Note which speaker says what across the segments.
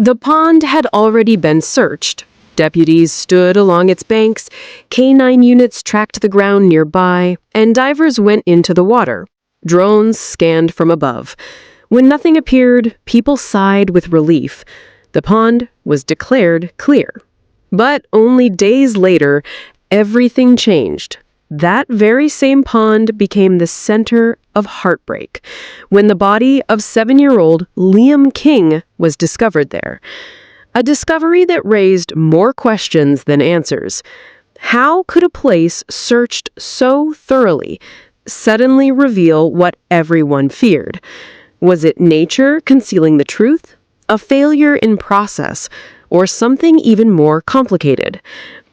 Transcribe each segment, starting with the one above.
Speaker 1: The pond had already been searched. Deputies stood along its banks, canine units tracked the ground nearby, and divers went into the water. Drones scanned from above. When nothing appeared, people sighed with relief. The pond was declared clear. But only days later, everything changed. That very same pond became the center of heartbreak when the body of 7-year-old Liam King was discovered there. A discovery that raised more questions than answers. How could a place searched so thoroughly suddenly reveal what everyone feared? Was it nature concealing the truth? A failure in process? Or something even more complicated?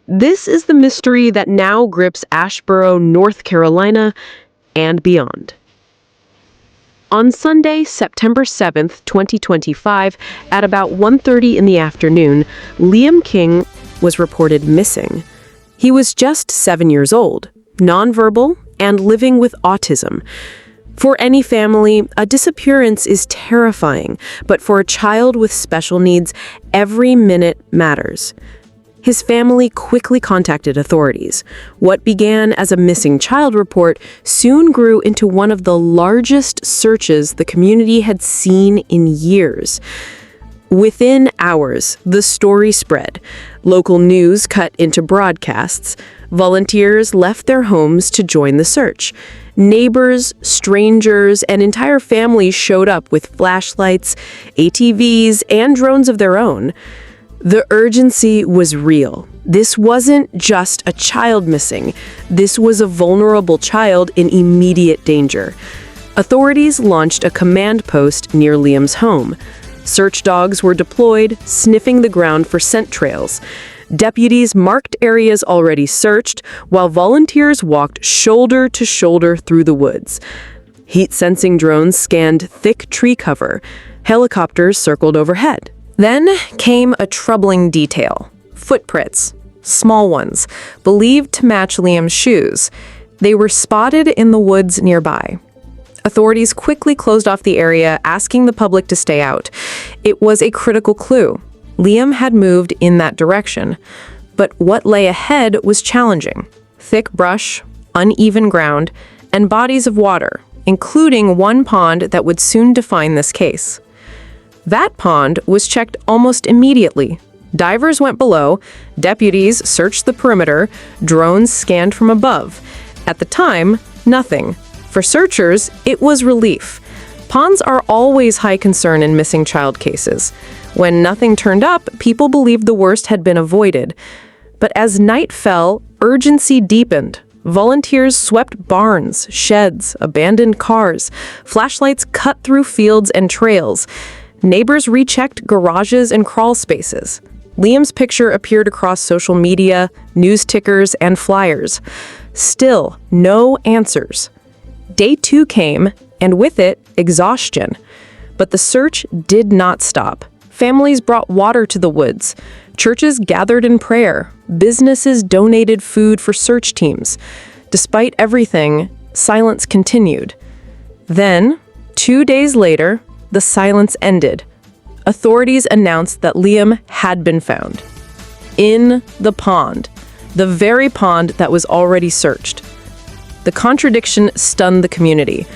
Speaker 1: This is the mystery that now grips Asheboro, North Carolina, and beyond. On Sunday, September 7th, 2025, at about 1:30 in the afternoon, Liam King was reported missing. He was just 7 years old, nonverbal, and living with autism. For any family, a disappearance is terrifying, but for a child with special needs, every minute matters. His family quickly contacted authorities. What began as a missing child report soon grew into one of the largest searches the community had seen in years. Within hours, the story spread. Local news cut into broadcasts. Volunteers left their homes to join the search. Neighbors, strangers, and entire families showed up with flashlights, ATVs, and drones of their own. The urgency was real. This wasn't just a child missing. This was a vulnerable child in immediate danger. Authorities launched a command post near Liam's home. Search dogs were deployed, sniffing the ground for scent trails. Deputies marked areas already searched, while volunteers walked shoulder to shoulder through the woods. Heat-sensing drones scanned thick tree cover. Helicopters circled overhead. Then came a troubling detail. Footprints. Small ones, believed to match Liam's shoes. They were spotted in the woods nearby. Authorities quickly closed off the area, asking the public to stay out. It was a critical clue. Liam had moved in that direction. But what lay ahead was challenging. Thick brush, uneven ground, and bodies of water, including one pond that would soon define this case. That pond was checked almost immediately. Divers went below, deputies searched the perimeter, drones scanned from above. At the time, nothing. For searchers, it was relief. Ponds are always high concern in missing child cases. When nothing turned up, people believed the worst had been avoided. But as night fell, urgency deepened. Volunteers swept barns, sheds, abandoned cars. Flashlights cut through fields and trails. Neighbors rechecked garages and crawl spaces. Liam's picture appeared across social media, news tickers, and flyers. Still, no answers. Day 2 came, and with it, exhaustion. But the search did not stop. Families brought water to the woods. Churches gathered in prayer. Businesses donated food for search teams. Despite everything, silence continued. Then, 2 days later, the silence ended. Authorities announced that Liam had been found. In the pond. The very pond that was already searched. The contradiction stunned the community.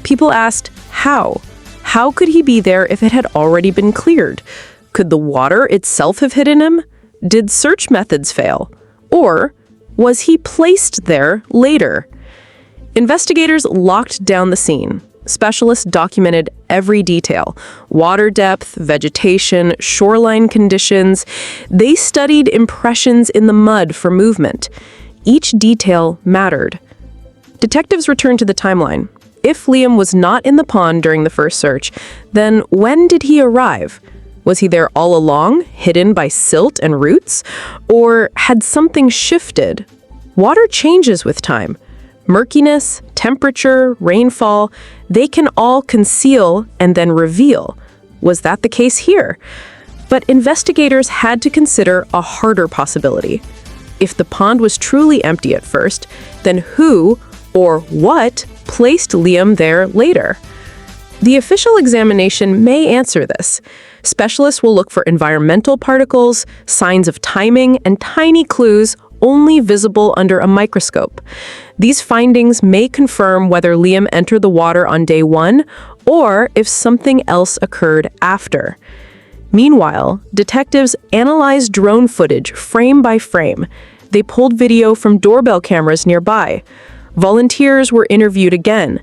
Speaker 1: People asked, how? How could he be there if it had already been cleared? Could the water itself have hidden him? Did search methods fail? Or was he placed there later? Investigators locked down the scene. Specialists documented every detail: water depth, vegetation, shoreline conditions. They studied impressions in the mud for movement. Each detail mattered. Detectives returned to the timeline. If Liam was not in the pond during the first search, then when did he arrive? Was he there all along, hidden by silt and roots? Or had something shifted? Water changes with time. Murkiness, temperature, rainfall, they can all conceal and then reveal. Was that the case here? But investigators had to consider a harder possibility. If the pond was truly empty at first, then who or what placed Liam there later?
Speaker 2: The official examination may answer this. Specialists will look for environmental particles, signs of timing, and tiny clues only visible under a microscope. These findings may confirm whether Liam entered the water on day 1 or if something else occurred after. Meanwhile, detectives analyzed drone footage frame by frame. They pulled video from doorbell cameras nearby. Volunteers were interviewed again.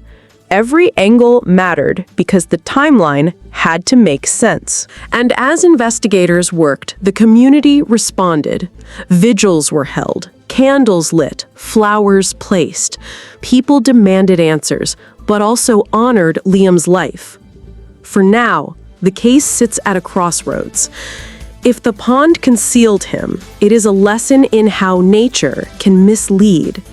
Speaker 2: Every angle mattered because the timeline had to make sense. And as investigators worked, the community responded. Vigils were held, candles lit, flowers placed. People demanded answers, but also honored Liam's life. For now, the case sits at a crossroads. If the pond concealed him, it is a lesson in how nature can mislead.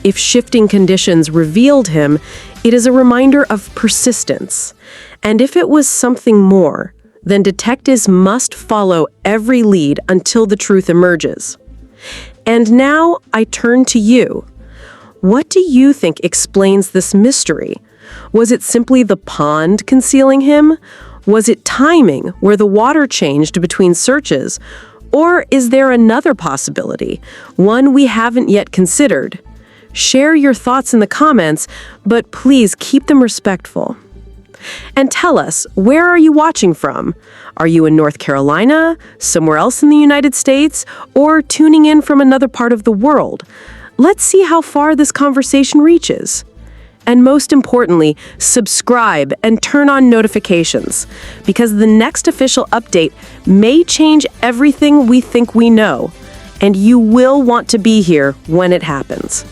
Speaker 2: If shifting conditions revealed him, it is a reminder of persistence. And if it was something more, then detectives must follow every lead until the truth emerges. And now I turn to you. What do you think explains this mystery? Was it simply the pond concealing him? Was it timing, where the water changed between searches? Or is there another possibility, one we haven't yet considered? Share your thoughts in the comments, but please keep them respectful. And tell us, where are you watching from? Are you in North Carolina, somewhere else in the United States, or tuning in from another part of the world? Let's see how far this conversation reaches. And most importantly, subscribe and turn on notifications, because the next official update may change everything we think we know, and you will want to be here when it happens.